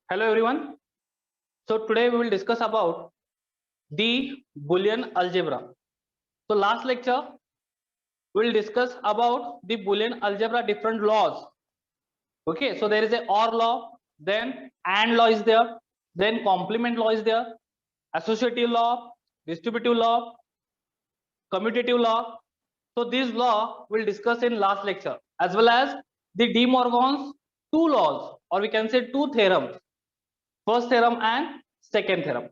Hello everyone. So today we will discuss about the Boolean algebra. So last lecture we will discuss about the Boolean algebra different laws. Okay, so there is a OR law, then AND law is there, then complement law is there, associative law, distributive law, commutative law. So this law we'll discuss in last lecture, as well as the De Morgan's two laws, or we can say two theorems, first theorem and second theorem.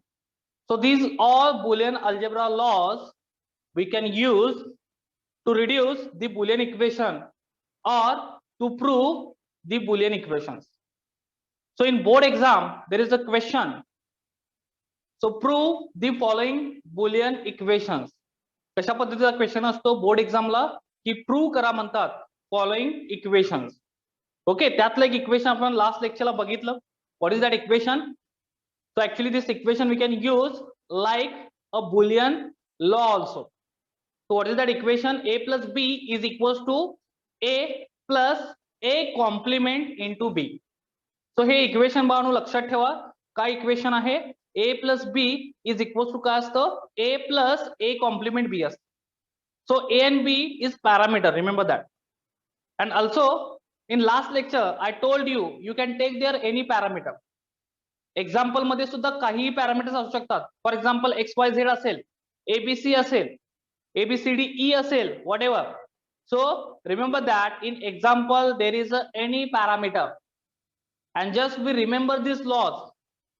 So these all Boolean algebra laws we can use to reduce the Boolean equation or to prove the Boolean equations. So in board exam there is a question. So prove the following Boolean equations. कशा पद्धतीचा question असतो board एक्झामला की prove करा म्हणतात following equations. Okay, त्यातलं एक equation आपण last लेक्चरला बघितलं. What is that equation? So actually this equation we can use like a Boolean law also. So what is that equation? A plus B is equals to A plus A complement into B. So hey equation बाळांनो लक्षात ठेवा. काय equation आहे? A plus B is equals to काय असतं? A plus A complement B असतं. So A and B is parameter, remember that. And also in last lecture I told you you can take there any parameter. Example मध्ये सुद्धा काही parameters असू शकतात. For example XYZ असेल, ABC असेल, ABCDE असेल, whatever. So remember that in example there is any parameter and just we remember this laws.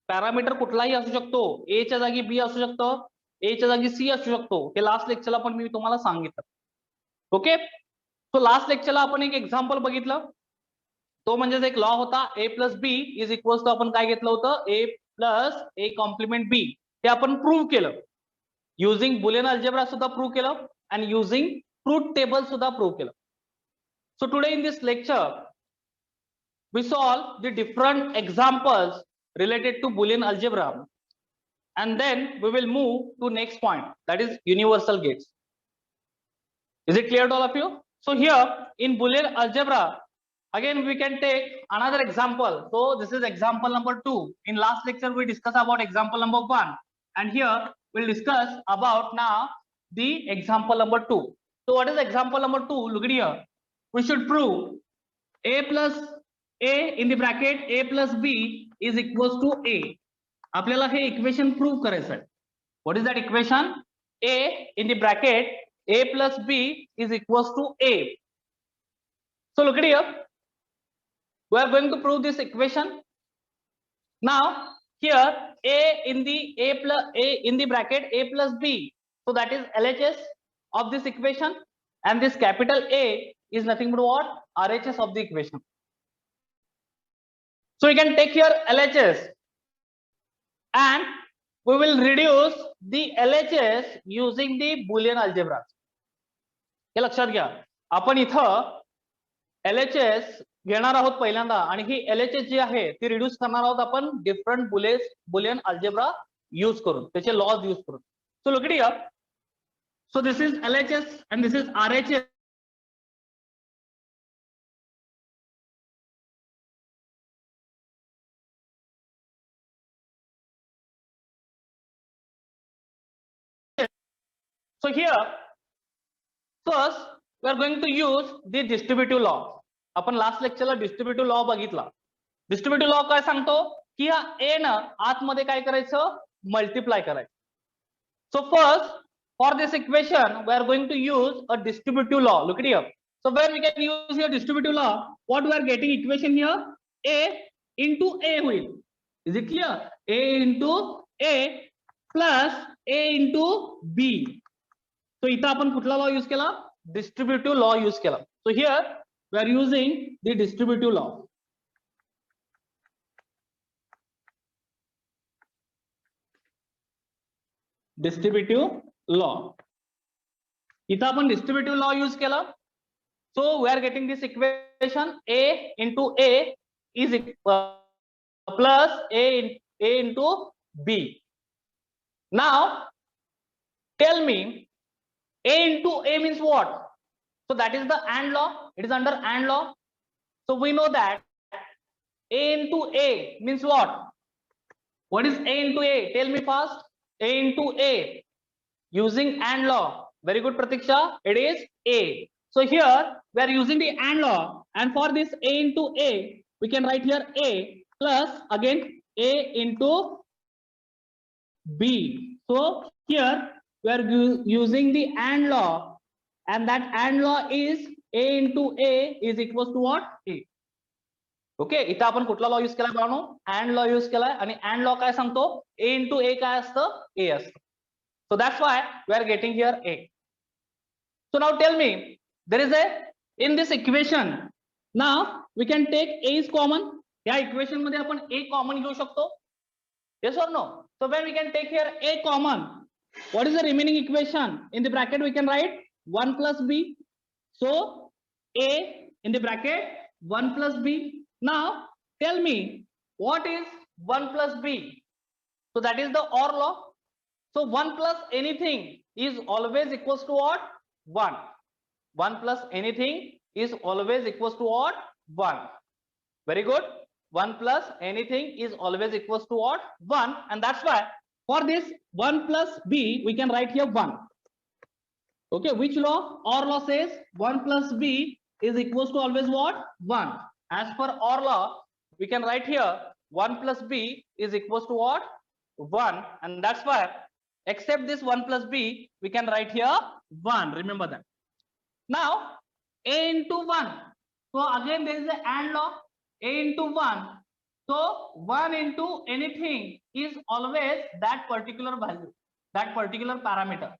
Parameter कुठलाही असू शकतो. ए च्या जागी बी असू शकतो, ए च्या जागी सी असू शकतो. हे लास्ट लेक्चरला पण मी तुम्हाला सांगितलं. ओके, सो लास्ट लेक्चरला आपण एक एक्झाम्पल बघितलं. तो म्हणजेच एक लॉ होता A plus B is equals to आपण काय घेतलं होतं A plus A complement B. ते आपण प्रूव्ह केलं युझिंग बुलियन अल्जेब्रा सुद्धा प्रूव्ह केलं आणि युझिंग ट्रूथ टेबल सुद्धा प्रूव्ह केलं. So today in this lecture we solve the different examples related to Boolean algebra and then we will move to next point, that is universal gates. Is it clear to all of you? So here in Boolean algebra again we can take another example. So this is example number 2. In last lecture we discussed about example number 1 and here we'll discuss about now the example number 2. So what is example number 2? Look at here. We should prove A plus A in the bracket A plus B is equals to A. आपल्याला हे equation prove करायचं आहे. What is that equation? A in the bracket A plus B is equals to A. So look at here. We are going to prove this equation. Now here A in the bracket A plus B. So that is LHS of this equation and this capital A is nothing but what? RHS of the equation. So we can take here LHS and we will reduce the LHS using the Boolean algebra. हे लक्षात घ्या. आपण इथं LHS घेणार आहोत पहिल्यांदा आणि ही LHS जी आहे ती रिड्यूस करणार आहोत आपण डिफरंट बुलियन अल्जेब्रा यूज करून, त्याचे लॉज यूज करून. So look at here. So this is LHS and this is RHS. So here first we are going to use the distributive law. आपण last लेक्चरला distributive law बघितला. Distributive law काय सांगतो की हा A न आतमध्ये काय करायचं? मल्टिप्लाय करायचं. So first for this equation we are going to use a distributive law. Look at here. So where we can use here distributive law, what we are getting equation here A into A होईल. Is it clear? A into A plus A into B. So इथं आपण कुठला law use केला? Distributive law use केला. So here we are using the distributive law. Distributive law. इथं आपण distributive law use केला. So we are getting this equation A into A is plus A into B. Now tell me A into A means what? So that is the AND law. It is under AND law. So we know that A into A means what? What is A into A? Tell me fast. A into A using AND law. Very good, Pratiksha. It is A. So here we are using the AND law, and for this A into A, we can write here A plus again A into B. So here we are using the AND law, and that AND law is A into A is equals to what? A. Okay, इथं आपण कुठला law use केलाय बाळांनो? And law use केलाय, आणि and law काय सांगतो? ए into ए काय असतं? ए असतं. So that's why we are getting here A. So now tell me, there is a in this equation, now we can take A is common. या equation मध्ये आपण ए कॉमन घेऊ शकतो. Yes or no? So when we can take here A common, what is the remaining equation? In the bracket we can write 1 plus b. So a in the bracket 1 plus b. Now tell me, what is 1 plus b? So that is the OR law. So 1 plus anything is always equals to what? 1. 1 plus anything is always equals to what? 1. Very good. 1 plus anything is always equals to what? 1. And that's why for this 1 plus b we can write here 1. Okay, which law? OR law says 1 plus b is equals to always what? 1. As per OR law we can write here 1 plus b is equals to what? 1. And that's why except this 1 plus b we can write here 1. Remember that. Now a into 1. So again there is a AND law. A into 1. So 1 into anything is always that particular value, that particular parameter.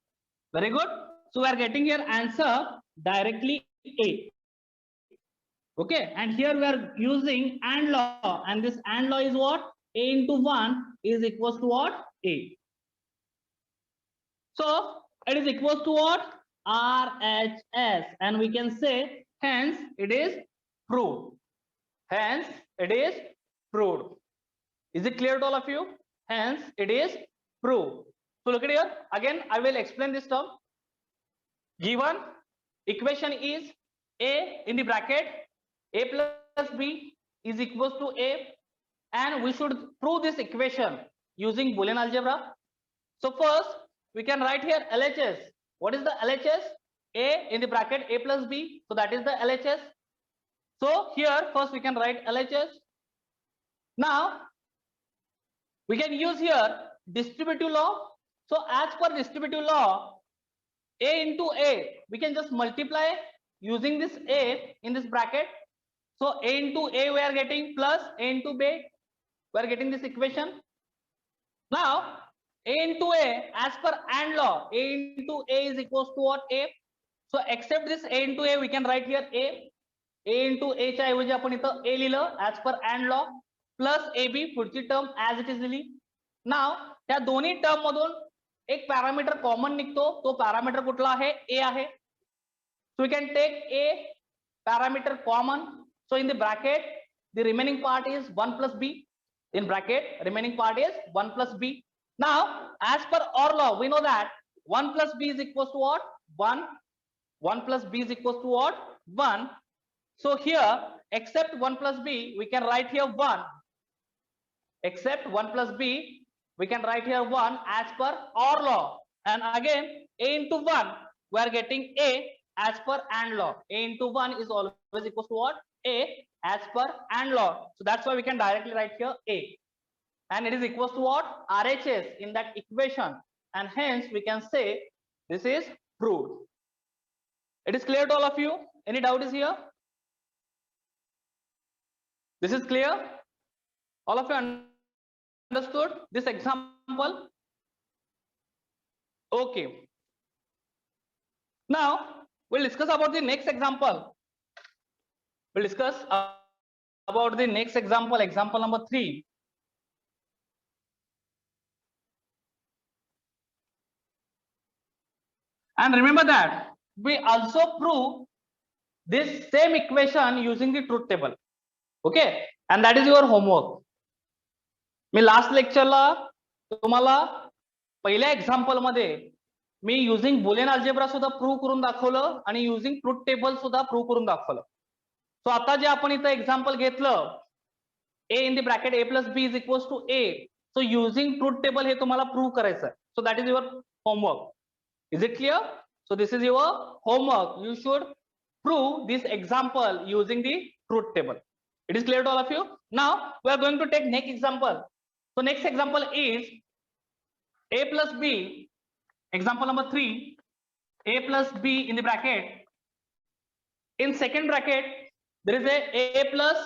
Very good. So we are getting here answer directly A. Okay, and here we are using AND law, and this AND law is what? A into 1 is equals to what? A. So it is equals to what? RHS, and we can say hence it is proved. Hence it is proved. Is it clear to all of you? Hence it is proved. So look at here again, I will explain this term. Given equation is A in the bracket A plus B is equals to A, and we should prove this equation using Boolean algebra. So first we can write here LHS. What is the LHS? A in the bracket A plus B, so that is the LHS. So here first we can write LHS. Now we can use here distributive law. So as per distributive law, A into A we can just multiply using this A in this bracket. So A into A we are getting plus A into B, we are getting this equation. Now A into A, as per AND law, A into A is equals to what? A. So except this A into A we can write here A. A into A च्या ऐवजी आपण इथं A लिहिलं as per AND law, plus AB पुढची term as it is लिहिली. Now त्या दोन्ही term मधून एक पॅरामीटर कॉमन निघतो, तो पॅरामीटर कुठला आहे? A आहे. So we can take A parameter common. So in the bracket the remaining part is 1 plus B. In bracket remaining part is 1 plus B. Now as per OR law we know that 1 plus B is equals to what? 1. 1 plus B is equals to what? 1. So here except 1 plus B we can write here 1. Except 1 plus B we can write here 1 as per OR law. And again A into 1 we are getting A as per AND law. A into 1 is always equals to what? A as per AND law. So that's why we can directly write here A. And it is equals to what? RHS in that equation. And hence we can say this is proved. It is clear to all of you? Any doubt is here? This is clear? All of you understood this example? Okay. Now we'll discuss about the next example. We'll discuss about the next example, example number 3. And remember that we also prove this same equation using the truth table. Okay, and that is your homework. मी last लेक्चरला तुम्हाला पहिल्या example मध्ये मी using Boolean algebra सुद्धा prove करून दाखवलं आणि युजिंग ट्रूथ टेबल सुद्धा प्रूव्ह करून दाखवलं. सो आता जे आपण इथं एक्झाम्पल घेतलं a in the bracket a plus b is equals to a. So using truth table हे तुम्हाला प्रूव्ह करायचं आहे. So that is your homework. Is it clear? So this is your homework. You should prove this example using the truth table. It is clear to all of you? Now we are going to take next example. So next example is a plus b. Example number 3. A plus b in the bracket. In second bracket, there is a plus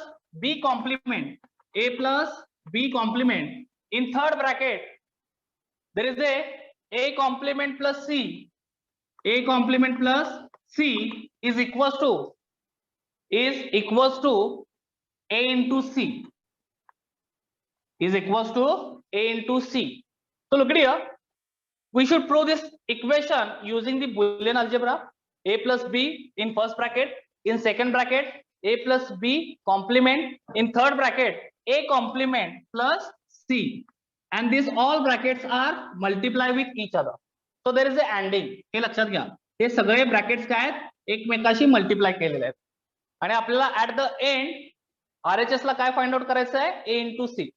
b complement. A plus b complement. In third bracket, there is a complement plus c. A complement plus c is equals to a into c. Is equals to a into c. So look at here. We should prove this equation using the Boolean algebra. A plus b in first bracket. In second bracket, a plus b complement. In third bracket, a complement plus c. And these all brackets are multiply with each other. So there is a ANDing. हे लक्षात घ्या. हे सगळे brackets काय आहेत एकमेकाशी multiply केलेले आहेत. आणि आपल्याला ऍट द एंड RHS ला काय फाइंड आउट करायचं आहे a into c.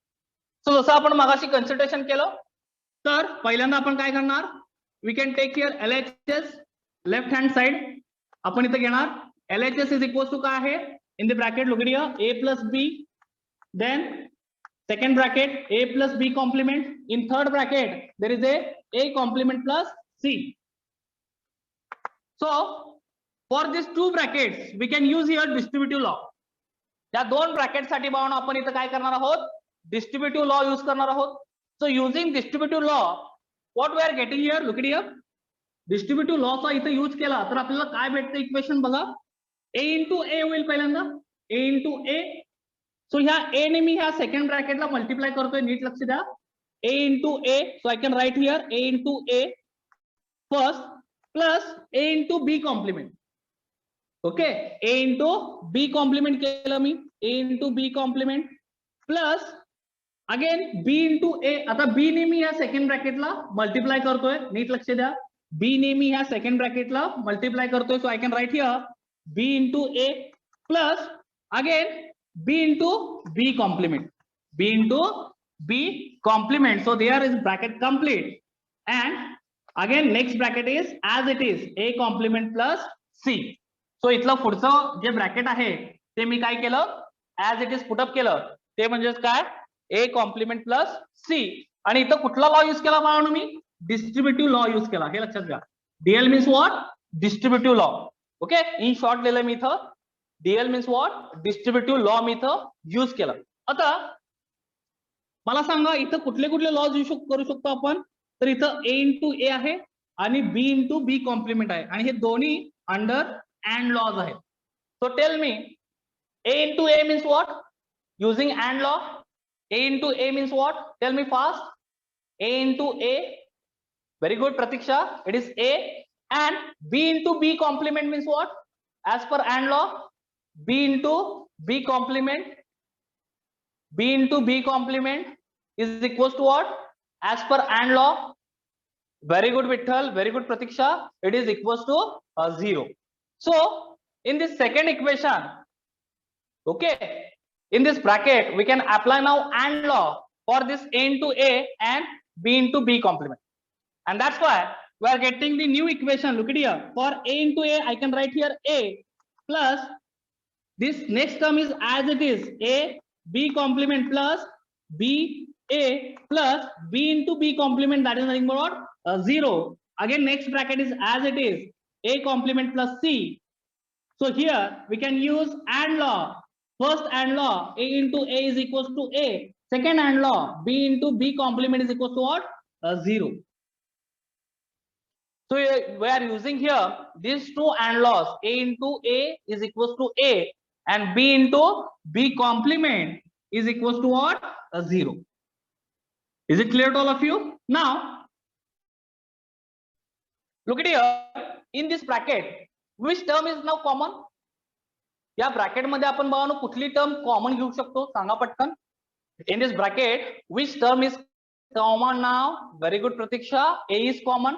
सो जसं आपण मगाशी कन्सिडरेशन केलं तर पहिल्यांदा आपण काय करणार we can take here LHS left hand side. आपण इथे घेणार LHS इज इक्वल टू काय आहे in the bracket look at here a plus b. Then second bracket a plus b complement. In third bracket there is a complement plus c. So for these two brackets we can use here distributive law. या दोन bracket साठी बाळांनो आपण इथे काय करणार आहोत distributive law use करणार आहोत. So using distributive law what we are getting here look at here. Distributive law चा इथे यूज केला तर आपल्याला काय भेटतं इक्वेशन बघा a into a होईल पहिल्यांदा a into a. सो ह्या a ने मी ह्या सेकंड ब्रॅकेटला मल्टिप्लाय करतोय नीट लक्ष द्या a into a. So I can write here a into a first plus a into b complement. Okay a into b complement केलं मी a into b complement plus again b into a. आता b ने मी ह्या second ब्रॅकेटला multiply करतोय नीट लक्ष द्या b ने मी ह्या सेकंड ब्रॅकेटला मल्टिप्लाय करतोय. So I can write here b into a plus again b into b complement. b into b complement. So there is bracket complete. And again next bracket is as it is a complement plus c. So इथलं पुढचं जे bracket आहे ते मी काय केलं as it is put up केलं ते म्हणजेच काय a complement plus c. आणि इथं कुठला लॉ यूज केला बाळांनो मी डिस्ट्रीब्युटिव्ह लॉ यूज केला. हे लक्षात घ्या DL means what distributive law. Okay in short लिहिलं मी इथं DL means what distributive law मी इथं यूज केला. आता मला सांगा इथं कुठले कुठले लॉज यूज करू शकतो आपण तर इथं a into a आहे आणि b into b कॉम्प्लिमेंट आहे आणि हे दोन्ही अंडर अँड लॉज आहेत. So tell me a into a means what using and law. a into a means what tell me fast. a into a very good Pratiksha it is a and b into b complement means what as per and law b into b complement is equals to what as per and law. Very good Vitthal, very good Pratiksha, it is equals to 0. So in this second equation, okay, in this bracket we can apply now and law for this a into a and b into b complement, and that's why we are getting the new equation. Look at here, for a into a I can write here a plus this next term is as it is a b complement plus b a plus b into b complement, that is nothing but what 0. Again next bracket is as it is a complement plus c. So here we can use and law. First and law a into a is equals to a. Second and law b into b complement is equals to what 0. So we are using here these two and laws. A into a is equals to a and b into b complement is equals to what 0. Is it clear to all of you? Now look at here, in this bracket which term is now common. या bracket मध्ये आपण बघा कुठली term common घेऊ शकतो सांगा पटकन. In this bracket which term is common now? Very good Pratiksha, a is common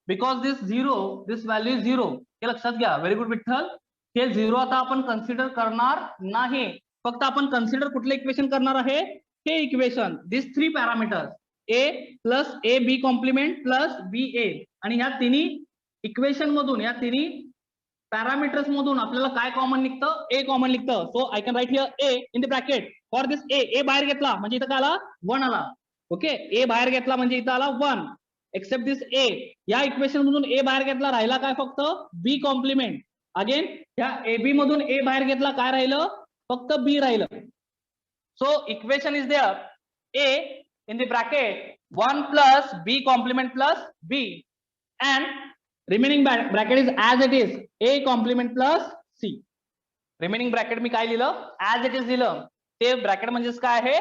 because this 0 this value is 0. हे लक्षात घ्या. Very good Vitthal. हे 0 आता आपण कन्सिडर करणार नाही फक्त आपण कन्सिडर कुठलं इक्वेशन करणार आहे, हे equation, this 3 parameters A plus A B complement plus B A, आणि ह्या तिन्ही इक्वेशन मधून, या तिन्ही पॅरामीटर्स मधून आपल्याला काय कॉमन निघतं, ए कॉमन निघतं. So I can write here A in the bracket for this A बाहेर घेतला म्हणजे इथं काय आला, 1 आला. ओके, ए बाहेर घेतला म्हणजे इथं आला 1, एक्सेप्ट दिस ए. या इक्वेशन मधून ए बाहेर घेतला, राहिला काय फक्त बी कॉम्प्लिमेंट. अगेन या ए बी मधून ए बाहेर घेतला, काय राहिलं, फक्त बी राहिलं. So equation is there A in the bracket 1 plus B complement plus B, and remaining bracket is as it is a complement plus c. remaining bracket मी काय लिहिलं, as it is लिहिलं. ते ब्रॅकेट म्हणजेच काय आहे,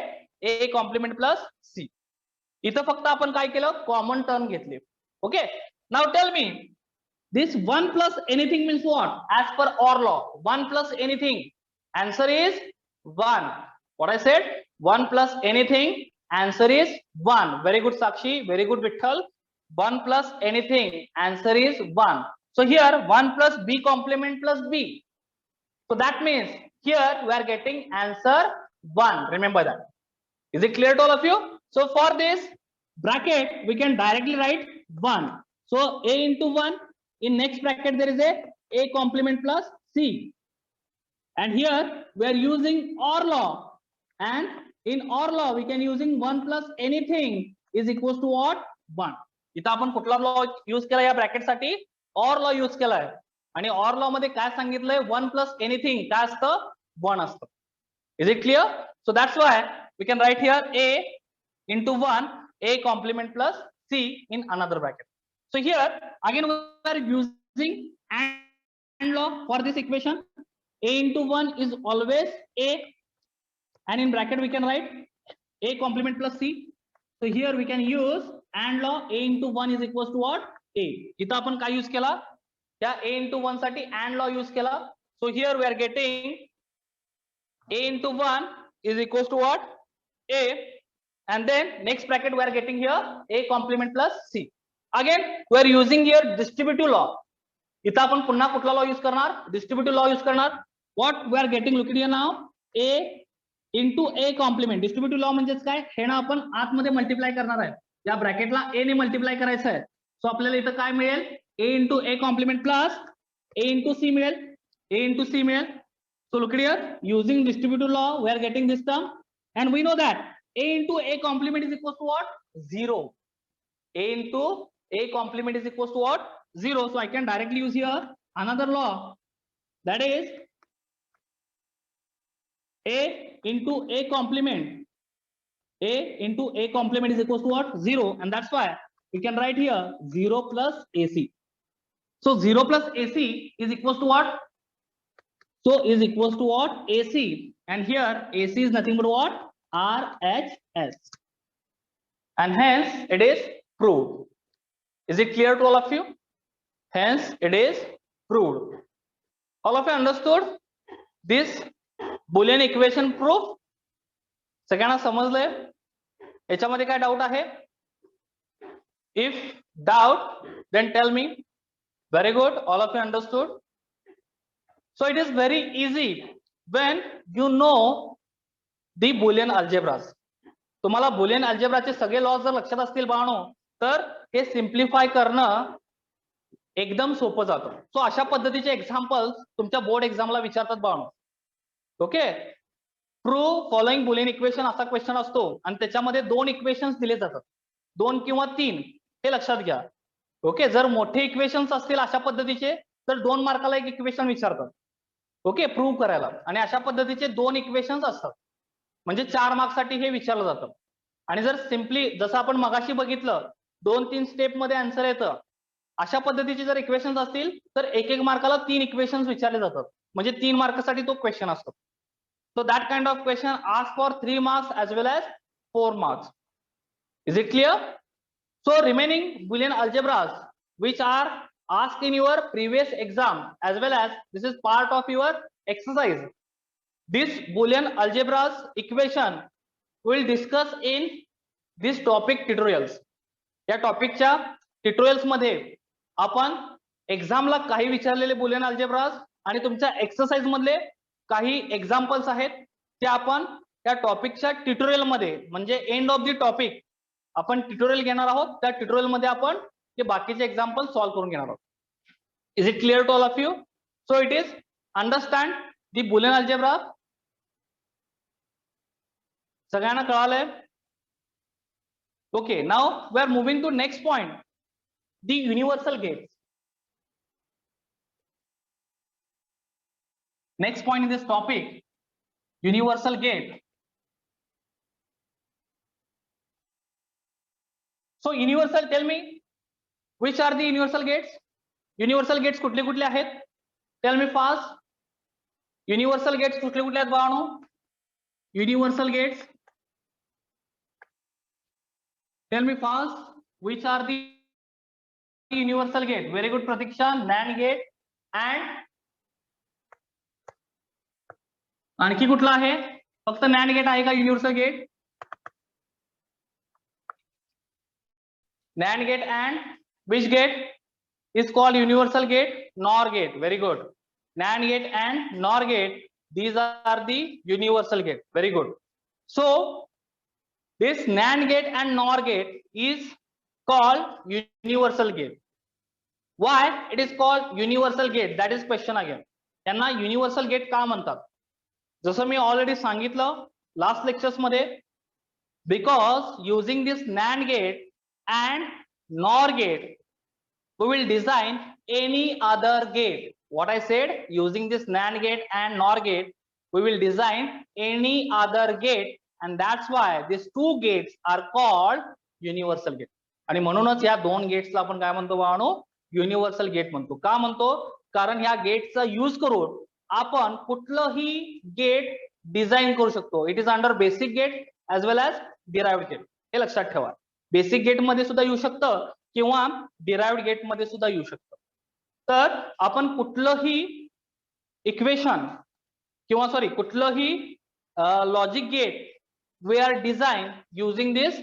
a complement plus c. इथं फक्त आपण काय केलं, कॉमन टर्म घेतले. Okay, now tell me this 1 plus anything means what, as per OR law 1 plus anything, answer is 1. What I said, 1 plus anything, answer is 1. very good Sakshi, very good Vitthal. 1 plus anything, answer is 1. So here 1 plus b complement plus b. So that means here we are getting answer 1. Remember that. Is it clear to all of you? So for this bracket we can directly write 1. So a into 1, in next bracket there is a complement plus c. And here we are using OR law. And in OR law we can using 1 plus anything is equals to what, 1. इथं आपण कुठला law use केला या bracket साठी, or law use केलाय. आणि or law मध्ये काय सांगितलंय, 1 प्लस एनिथिंग काय असतं, 1 असतं. Is it clear? So that's why we can write here A into 1 A complement plus C in another bracket. So here again we are using and law for this equation. A into 1 is always A, and in bracket we can write a complement plus c. So here we can use and law, a into 1 is equals to what, a. इथं आपण काय use केला, त्या a into 1 साठी and law use केला. So here we are getting a into 1 is equals to what, a, and then next bracket we are getting here a complement plus c. Again we are using here distributive law. इथं आपण पुन्हा कुठला law use करणार, distributive law use करणार. What we are getting, look here now, a into A compliment. Distributive law म्हणजेच काय, हे ना आपण आतमध्ये मल्टिप्लाय करणार आहे, या ब्रॅकेटला ए ने मल्टिप्लाय करायचं आहे. सो आपल्याला इथं काय मिळेल, A into A complement plus A into C मिळेल, ए इंटू सी मिळेल. So look here, using distributive law we are getting this term, and we know that A into A complement is equal to what, 0. A into A complement is equal to what, 0. So I can directly use here another law, that is a into a complement, a into a complement is equals to what, 0, and that's why we can write here 0 plus ac. So 0 plus ac is equals to what, so is equals to what, ac, and here ac is nothing but what, RHS, and hence it is proved. Is it clear to all of you? Hence it is proved. All of you understood this Boolean equation proof? सगळ्यांना समजलंय? याच्यामध्ये काय doubt आहे? If doubt, then tell me. Very good, all of you understood. So it is very easy when you know the Boolean algebras. तुम्हाला Boolean algebraचे सगळे laws जर लक्षात असतील बाळांनो, तर हे सिम्प्लिफाय करणं एकदम सोपं जातं. सो अशा पद्धतीचे एक्झाम्पल्स तुमच्या बोर्ड एक्झामला विचारतात बाळांनो. Okay, prove following Boolean equation असा क्वेश्चन असतो, आणि त्याच्यामध्ये 2 इक्वेशन्स दिले जातात, 2 किंवा 3, हे लक्षात घ्या. ओके, जर मोठे इक्वेशन्स असतील अशा पद्धतीचे तर 2 मार्काला एक इक्वेशन विचारतात. ओके, प्रूव्ह करायला, आणि अशा पद्धतीचे 2 इक्वेशन्स असतात, म्हणजे 4 मार्क्ससाठी हे विचारलं जातं. आणि जर सिम्पली जसं आपण मगाशी बघितलं 2-3 स्टेप मध्ये आन्सर येतं, अशा पद्धतीचे जर इक्वेशन्स असतील तर 1-1 मार्काला 3 इक्वेशन्स विचारले जातात, म्हणजे 3 मार्कासाठी तो क्वेश्चन असतो. So that kind of question asks for 3 marks as well as 4 marks. Is it clear? So remaining Boolean algebras which are asked in your previous exam as well as this is part of your exercise. This Boolean algebras equation will discuss in this topic tutorials. या टॉपिकच्या tutorials मध्ये आपण एक्झामला काही विचारलेले Boolean algebras आणि तुमच्या exercise मधले काही examples आहेत ते आपण त्या टॉपिकच्या ट्युटोरियल मध्ये म्हणजे एंड ऑफ द टॉपिक आपण ट्युटोरियल घेणार आहोत. त्या ट्युटोरियल मध्ये आपण ते बाकीचे एक्झाम्पल सॉल्व्ह करून घेणार आहोत. Is it clear to all of you? So it is understand the Boolean algebra. सगळ्यांना कळालंय? Okay, now we are moving to next point, the universal gates. Next point in this topic, universal gate. So universal, tell me, which are the universal gates? Universal gates कुठले कुठले आहेत? Tell me fast. Universal gates कुठले कुठले आहेत बाळांनो? Universal gates. Tell me fast, which are the universal gate? Very good, Pratiksha. NAND gate and आणखी कुठला आहे? फक्त नॅन्ड गेट आहे का universal gate? NAND gate and which gate is called universal gate? NOR gate. Very good. NAND gate and NOR gate, these are the universal gate. Very good. So this NAND gate and NOR gate is called universal gate. Why it is called universal gate? That is question again. त्यांना universal gate का म्हणतात? जसं मी already सांगितलं last lectures मध्ये, because using this NAND gate and NOR gate we will design any other gate. What I said, using this NAND gate and NOR gate we will design any other gate and that's why this two gates are called universal gate. आणि म्हणूनच या दोन गेट्सला आपण काय म्हणतो बाळांनो? Universal gate म्हणतो. का म्हणतो? कारण ह्या गेटचा यूज करून आपण कुठलंही गेट डिझाइन करू शकतो. It is under basic gate as well as derived gate. हे लक्षात ठेवा. बेसिक गेट मध्ये सुद्धा येऊ शकतं किंवा डिराइव्ड गेट मध्ये सुद्धा येऊ शकतं. तर आपण कुठलंही इक्वेशन किंवा सॉरी कुठलंही logic gate we are design using this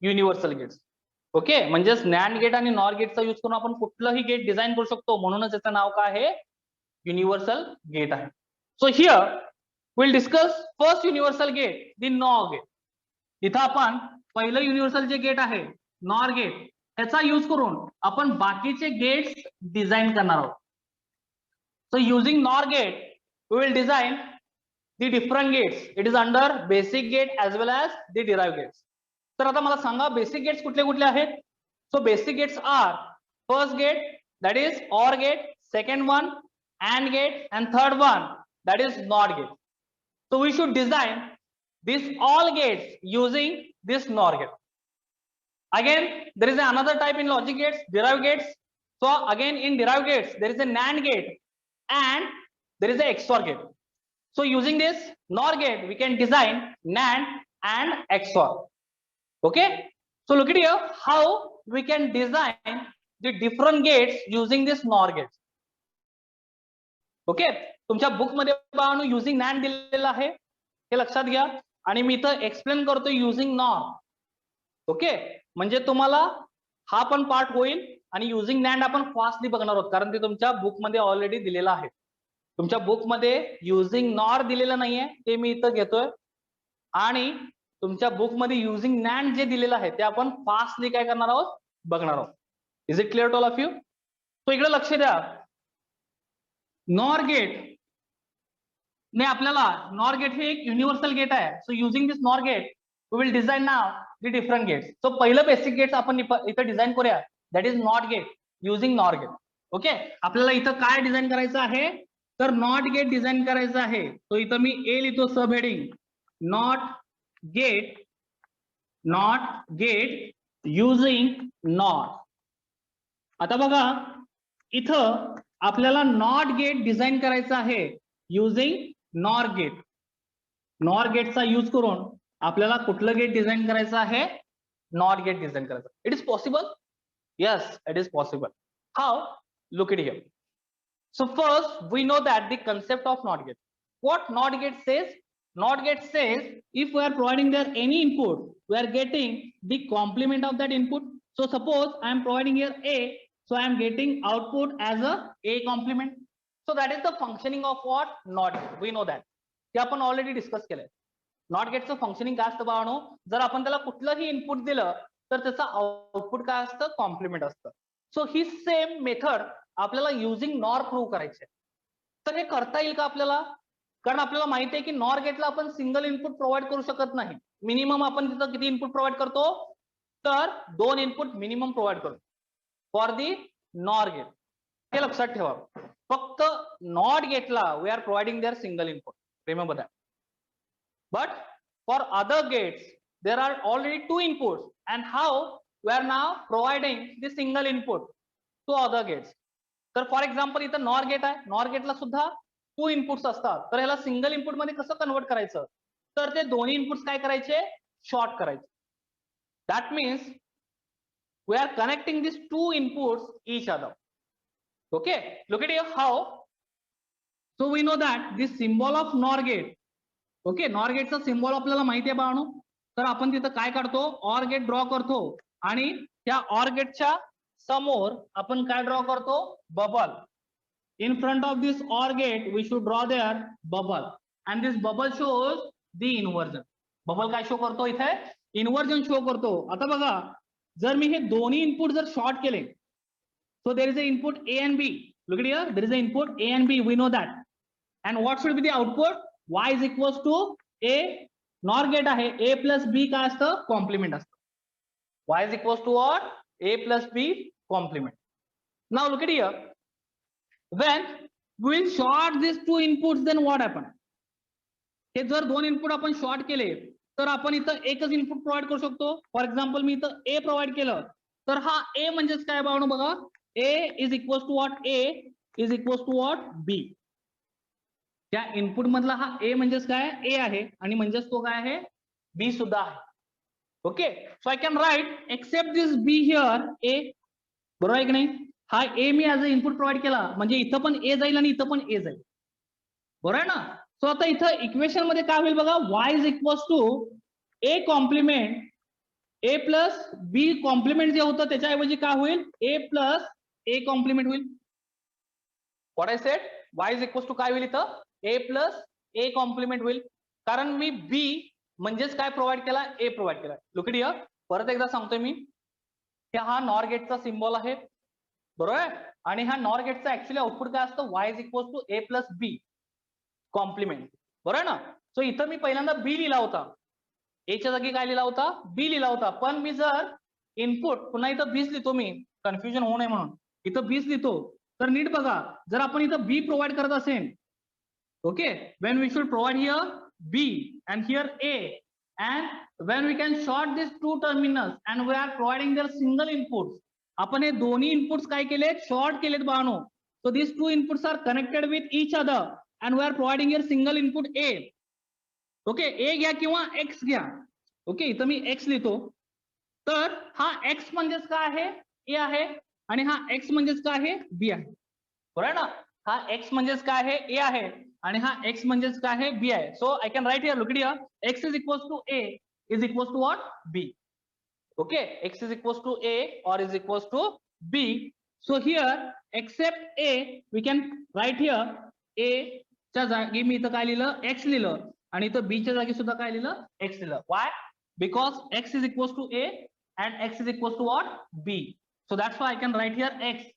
universal gates. Okay, म्हणजेच नॅन्ड गेट आणि नॉर गेटचा यूज करून आपण कुठलंही गेट डिझाइन करू शकतो. म्हणूनच याचं नाव काय आहे? युनिव्हर्सल गेट आहे. So here will discuss first universal gate, the NOR gate. इथं आपण पहिलं युनिव्हर्सल जे गेट आहे नॉर गेट, त्याचा यूज करून आपण बाकीचे गेट्स डिझाइन करणार आहोत. So using NOR gate we will design the different gates. It is under basic gate as well as the derived gates. तर आता मला सांगा बेसिक गेट्स कुठले कुठले आहेत? So basic gates are first gate that is or gate, second one AND gate, and third one that is NOR gate. So we should design these all gates using this NOR gate. Again there is another type in logic gates, derived gates. So again in derived gates there is a NAND gate and there is a XOR gate. So using this NOR gate we can design NAND and XOR. Okay, so look at here how we can design the different gates using this NOR gates. Okay, तुमच्या book मध्ये बाळांनो using NAND दिलेलं आहे, हे लक्षात घ्या. आणि मी इथं explain करतो युझिंग नॉर. ओके, म्हणजे तुम्हाला हा पण पार्ट होईल आणि युझिंग नॅन्ड आपण फास्टली बघणार आहोत कारण ते तुमच्या बुक मध्ये ऑलरेडी दिलेलं आहे. तुमच्या बुक मध्ये युझिंग नॉर दिलेलं नाहीये, ते मी इथं घेतोय. आणि तुमच्या बुक मध्ये युझिंग नॅन्ड जे दिलेलं आहे ते आपण फास्टली काय करणार आहोत? बघणार आहोत. Is it clear to all of you? तो इकडे लक्ष द्या. नॉर गेट ने आपल्याला नॉर गेट हे एक युनिव्हर्सल गेट आहे. So using this NOR gate we will design now the different gates. सो पहिलं बेसिक गेट्स आपण इथं डिझाइन करूया, that is NOT gate using NOR gate. Okay, आपल्याला इथं काय डिझाइन करायचं आहे? तर नॉट गेट डिझाइन करायचं आहे. तो इथं मी ए लिहितो sub heading, NOT gate using NOR. आता बघा इथं आपल्याला नॉट गेट डिझाइन करायचं आहे युझिंग नॉर गेट. नॉर गेटचा यूज करून आपल्याला कुठलं गेट डिझाइन करायचं आहे? नॉट गेट डिझाइन करायचं. It is possible? Yes, it is possible. How? Look it here. So first we know that the concept of NOT gate. What NOT gate says? Not get says if we are providing there any input, we are getting the complement of that input. So suppose I am providing here A, so I am getting output as a complement. So that is the functioning of what? Not. We know that. ते आपण already discuss केलंय. Not गेटचं functioning काय असतं बाळांनो, जर आपण त्याला कुठलंही इनपुट दिलं तर त्याचं आउटपुट काय असतं, कॉम्प्लिमेंट असतं. सो ही सेम मेथड आपल्याला युजिंग नॉर प्रूव्ह करायची आहे. तर हे करता येईल का आपल्याला? कारण आपल्याला माहिती आहे की नॉर गेटला आपण सिंगल इनपुट प्रोव्हाइड करू शकत नाही. मिनिमम आपण तिथं किती इनपुट प्रोव्हाइड करतो, तर 2 इनपुट मिनिमम प्रोव्हाइड करतो फॉर दी नॉर गेट. हे लक्षात ठेवा. फक्त नॉट गेटला we are providing there single input, remember that. But for other gates, there are already 2 inputs, and how we are now providing the single input to other gates. तर for example इथं nor gate आहे, nor गेटला सुद्धा 2 inputs असतात. तर ह्याला single input मध्ये कसं कन्वर्ट करायचं, तर ते दोन्ही इनपुट्स काय करायचे, शॉर्ट करायचे. That means we are connecting this 2 inputs each other. Okay, look at here how. So we know that this symbol of NOR gate, okay, NOR गेटचा सिम्बॉल आपल्याला माहिती आहे बाळांनो. तर आपण तिथं काय करतो, ऑर गेट ड्रॉ करतो आणि त्या ऑर गेटच्या समोर आपण काय ड्रॉ करतो, bubble. In front of this OR gate we should draw there bubble, and this bubble shows the inversion. Bubble काय शो करतो, इथे इन्व्हर्जन शो करतो. आता बघा, जर मी हे दोन्ही इनपुट जर शॉर्ट केले, so there is a input A and B. Look at here, there is a input A and B, we know that. And what should be the output, y is equals to a. NOR gate आहे, a plus b काय असतं, compliment असतं. y is equals to what, a plus b complement. Now look at here, when we will short these 2 inputs, then what happen. हे जर 2 input आपण short केले तर आपण इथं एकच इनपुट प्रोव्हाइड करू शकतो. फॉर एक्झाम्पल मी इथं a प्रोव्हाइड केलं तर हा a म्हणजेच काय बाळांनो, बघा, a is equals to what, a is equals to what, b. त्या इनपुट मधला हा ए म्हणजेच काय, ए आहे, आणि म्हणजेच तो काय आहे, बी सुद्धा आहे. Okay, so I can write except this B here A. बरोबर आहे की नाही, हा ए मी ऍज अ इनपुट प्रोव्हाइड केला म्हणजे इथं पण ए जाईल आणि इथं पण ए जाईल. बरोबर आहे ना. सो आता इथं इक्वेशन मध्ये काय होईल बघा, y is equals to A complement A plus B complement जे होतं त्याच्याऐवजी काय होईल, ए प्लस ए कॉम्प्लिमेंट होईल. What I said, y is equals to काय होईल इथं, ए प्लस ए कॉम्प्लिमेंट होईल, कारण मी बी म्हणजेच काय प्रोव्हाइड केला, ए प्रोव्हाइड केला. लुक एट हिअर, परत एकदा सांगतोय मी, हा नॉर गेटचा सिम्बॉल आहे, बरोबर आहे, आणि हा नॉर गेटचा ऍक्च्युअली आउटपुट काय असतं, y is equals to A plus B complement. बरोबर ना. सो इथं मी पहिल्यांदा बी लिहिला होता, एच्या जागी काय लिहिला होता, बी लिहिला होता. पण मी जर इनपुट पुन्हा इथं बीच लिहितो, मी कन्फ्युजन होऊ नये म्हणून इथं बीच लिहितो, तर नीट बघा, जर आपण इथं बी प्रोव्हाइड करत असेल, okay, when we should provide here b and here a, and when we can short these 2 terminals and we are providing their single inputs, आपण हे दोन्ही इनपुट्स काय केलेत, शॉर्ट केलेत बाळांनो. so these 2 inputs are connected with each other and we are providing here single input a. okay, a घ्या किंवा x घ्या. Okay, इथं मी x लिहितो, तर हा x म्हणजेच काय आहे, a आहे, आणि हा x म्हणजेच काय आहे, b आहे. बरोबर ना. हा x म्हणजेच काय आहे, a आहे, आणि हा x म्हणजेच काय आहे, b आहे. So I can write here, look at here, x is equals to a is equals to what, b. Okay, x is equals to a or is equals to b. So here except a we can write here, a च्या जागी मी इथं काय लिहिलं, x लिहिलं, आणि इथं b च्या जागी सुद्धा काय लिहिलं, x लिहिलं. Y, because x is equals to a and x is equals to what, b. So that's why I can write here x.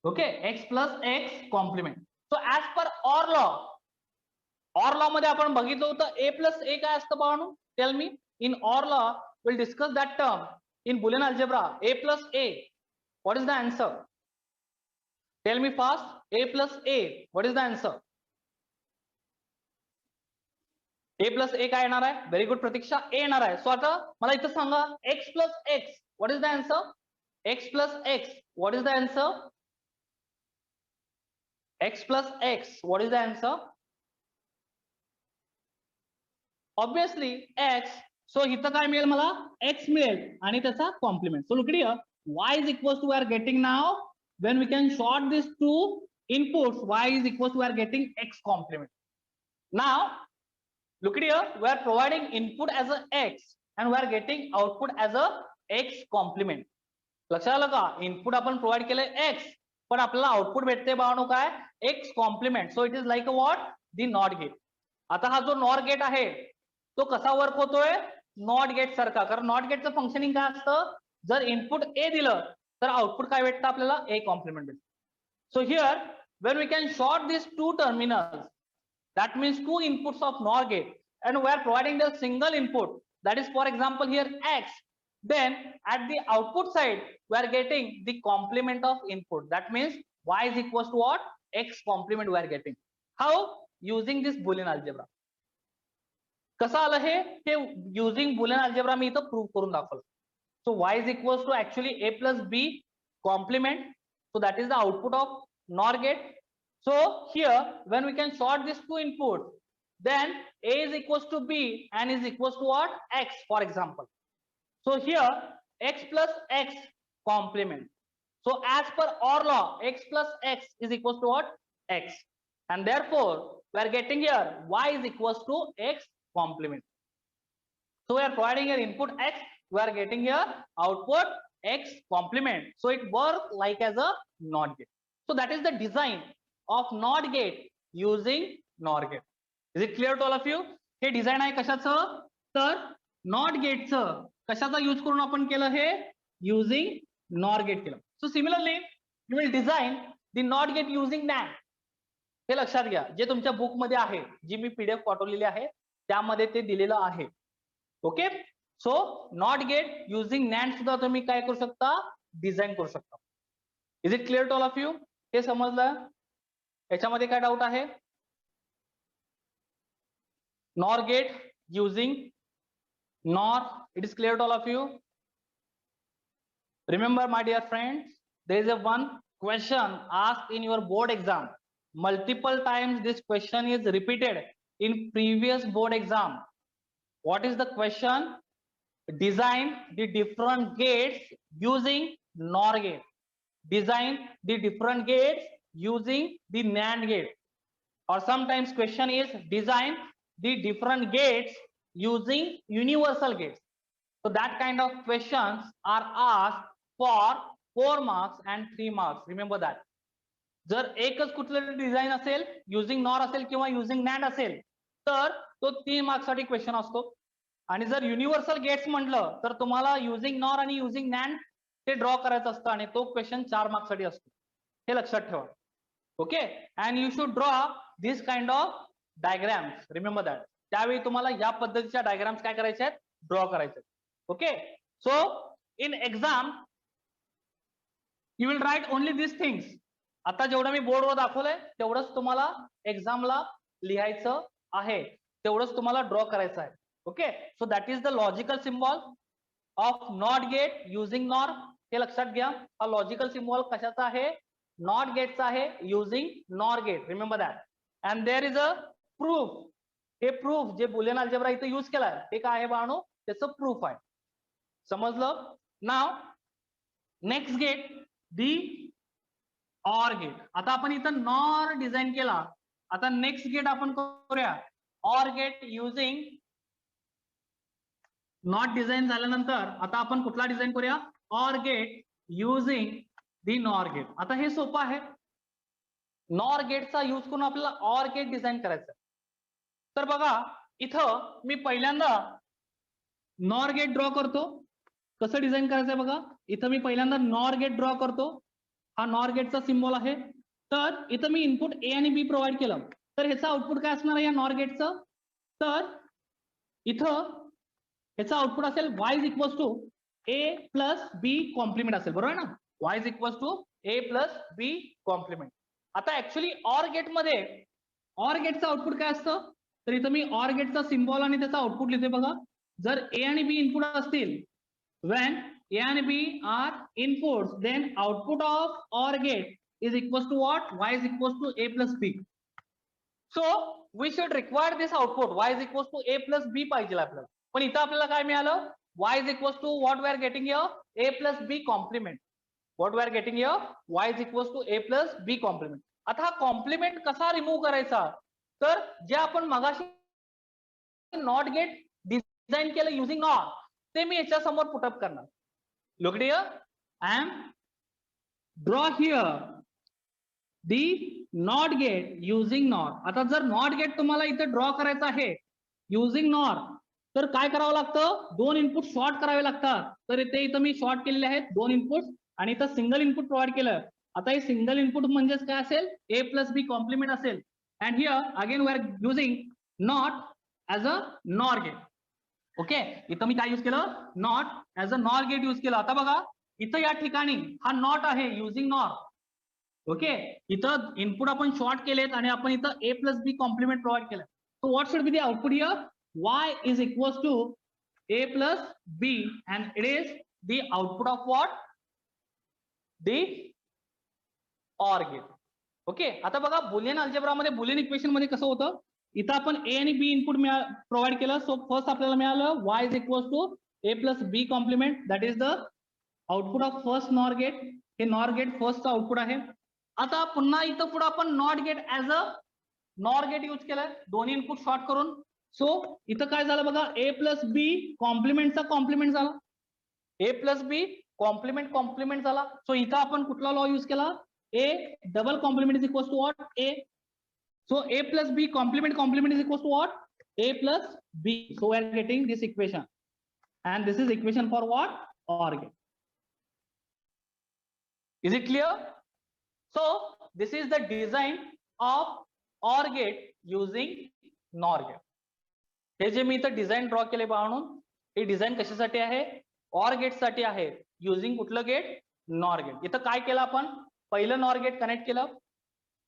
Okay, x plus x complement. So as per OR law मध्ये आपण बघितलं होतं a plus a काय असतं बाळांनो, tell me. In OR law we'll discuss that term in Boolean algebra, a plus a. What is the answer? Tell me fast, a plus a, what is the answer? a plus a काय येणार आहे, very good Pratiksha, a येणार आहे. सो आता मला इथं सांगा, x plus x, what is the answer? x plus x, what is the answer? x plus x, what is the answer? Obviously x. सो इथं काय मिळेल मला, x मिळेल आणि त्याचा complement. So look here, y is equals to we are getting now, when we can short these 2 inputs, y is equals to we are getting x complement. Now look at here, we are providing input as a x and we are getting output as a x complement. लक्षात आलं का, input आपण provide केलंय x, पण आपल्याला output भेटते बाळांनो काय, x complement. So it is like a what, the NOT gate. आता हा जो नॉर गेट आहे तो कसा वर्क होतोय, नॉट गेट सारखा. कारण नॉट गेटचं फंक्शनिंग काय असतं, जर इनपुट ए दिलं तर आउटपुट काय भेटतं आपल्याला, ए कॉम्प्लिमेंट भेटतं. So here when we can short these two terminals, that means two inputs of NOR gate, and we are providing the single input, that is for example here x, then at the output side we are getting the complement of input, that means y is equals to what, x complement we are getting. How? Using this Boolean algebra. कसं आलं हे using Boolean algebra मी इथं prove करून दाखवलं. सो y is equals to actually a plus b complement, so that is the output of NOR gate. So here when we can sort these two inputs, then a is equals to b and is equals to what, x for example. So here x plus x complement. So as per OR law, x plus x is equals to what, x, and therefore we are getting here y is equals to x complement. So we are providing here input x, we are getting here output x complement. So it works like as a NOT gate. So that is the design of NOT gate using NOR gate. Is it clear to all of you? हे design आहे कशाचं, तर not गेटचं कशाचा use करून आपण केलं, हे using NOR gate केलं. So similarly you will design the NOT gate using NAND. हे लक्षात घ्या, जे तुमच्या बुक मध्ये आहे, जी मी पीडीएफ पाठवलेली आहे त्यामध्ये ते दिलेलं आहे. Okay, so NOT gate using NAND सुद्धा तुम्ही काय करू शकता, डिझाइन करू शकता. Is it clear to all of you? हे समजलं? याच्यामध्ये काय डाऊट आहे? NOR gate using NOR, it is clear to all of you? Remember my dear friends, there is a one question asked in your board exam. Multiple times this question is repeated in previous board exam. What is the question? Design the different gates using NOR gate. Design the different gates using the NAND gate. Or sometimes question is design the different gates using universal gates. So that kind of questions are asked for 4 marks and 3 marks. Remember that. जर एकच कुठलं design असेल, using nor असेल किंवा using NAND असेल, तर तो 3 marks साठी क्वेश्चन असतो. आणि जर युनिव्हर्सल गेट्स म्हटलं तर तुम्हाला युजिंग नॉर आणि युजिंग नॅन्ड ते ड्रॉ करायचं असतं आणि तो क्वेश्चन 4 मार्क्स साठी असतो. हे लक्षात ठेवा. Okay, and you should draw this kind of diagrams. Remember that. त्यावेळी तुम्हाला या पद्धतीच्या डायग्राम्स काय करायचे आहेत, ड्रॉ करायचे. Okay, so in exam you will write only this things. आता जेवढं मी बोर्डवर दाखवलंय तेवढंच तुम्हाला एक्झामला लिहायचं आहे, तेवढंच तुम्हाला ड्रॉ करायचं आहे. Okay, so that is the logical symbol of NOT gate using NOR. हे लक्षात घ्या, हा लॉजिकल सिम्बॉल कशाचा आहे, नॉट गेटचा आहे using NOR gate. Remember that. And there is a proof. हे प्रूफ जे बुलियन अल्जेब्रा इथे यूज केलाय ते काय आहे बाळांनो, त्याचं प्रूफ आहे. समजलं? Now next gate the OR gate. आता आपण इथं नॉर डिझाइन केला, आता नेक्स्ट गेट आपण करूया OR gate using NOT. Design झाल्यानंतर आता आपण कुठला डिझाइन करूया, OR gate using the NOR gate. आता हे सोपं आहे, नॉर गेटचा यूज करून आपल्याला ऑर गेट डिझाइन करायचं. तर बघा इथं मी पहिल्यांदा नॉर गेट ड्रॉ करतो. कसं डिझाइन करायचंय बघा, इथं मी पहिल्यांदा नॉर गेट ड्रॉ करतो. हा नॉर गेटचा सिम्बॉल आहे. तर इथं मी इनपुट ए आणि बी प्रोव्हाइड केलं, तर ह्याचं आउटपुट काय असणार आहे या नॉर गेटचं, तर इथं ह्याचं आउटपुट असेल y is equals to A plus B complement असेल. बरोबर ना, y is equals to A plus B complement. आता ऍक्च्युली ऑर गेट मध्ये ऑर गेटचं आउटपुट काय असतं, तर इथं मी ऑर गेटचा सिम्बॉल आणि त्याचा आउटपुट लिहिते बघा. जर ए आणि बी इनपुट असतील, when A and B are inputs, then output of OR gate is equals to what? Y is equals to A plus B. So we should require this output. Y is equals to A plus B पाहिजे आपल्याला. पण इथं आपल्याला काय मिळालं, Y is equals to what we are getting here, A plus B complement. What we are getting here, Y is equals to A plus B complement. आता हा compliment कसा रिमूव्ह करायचा, तर जे आपण मगाशी नॉट गेट डिझाइन केलं using not, ते मी याच्या समोर पुटअप करणार. Look here, I am draw here the not gate using NOR. आता जर नॉट गेट तुम्हाला इथं ड्रॉ करायचं आहे युझिंग नॉर, तर काय करावं लागतं, दोन इनपुट शॉर्ट करावे लागतात. तर इथं मी शॉर्ट केलेले आहेत दोन इनपुट आणि इथं सिंगल इनपुट प्रोव्हाइड केलं. आता हे सिंगल इनपुट म्हणजेच काय असेल, ए प्लस बी कॉम्प्लिमेंट असेल. And here again we are using NOT as a NOR gate. Okay, इथं मी काय यूज केलं, NOT as a NOR gate use केलं. आता बघा इथं या ठिकाणी हा नॉट आहे युझिंग नॉर. ओके, इथं इनपुट आपण शॉर्ट केलेत आणि आपण इथं A plus B complement provide केलं. So what should be the output here, y is equals to a plus b and it is the output of what, the OR gate. Okay, आता बघा Boolean algebra मध्ये Boolean equation मध्ये कसं होतं, इथं आपण ए आणि बी इनपुट प्रोव्हाइड केलं. सो फर्स्ट आपल्याला मिळालं y is equals to a plus b complement, that is the output of first NOR gate. हे नॉर गेट फर्स्ट आउटपुट आहे. आता पुन्हा इथं पुढे आपण NOT gate as a NOR gate use केलाय, दोन्ही इनपुट शॉर्ट करून. सो इथं काय झालं बघा, ए प्लस बी कॉम्प्लिमेंटचा कॉम्प्लिमेंट झाला, ए प्लस बी कॉम्प्लिमेंट झाला. सो इथं आपण कुठला लॉ यूज केला, A double complement is equals to what, A. So A plus B complement is equals to what, A plus B. So we are getting this equation and this is equation for what, OR gate. Is it clear? So this is the design of OR gate using NOR gate. हे जे मी इथं design draw केले म्हणून, हे design कशासाठी आहे, OR gate साठी आहे, using कुठलं gate, NOR gate. इथं काय केलं आपण, पहिलं नॉर गेट कनेक्ट केलं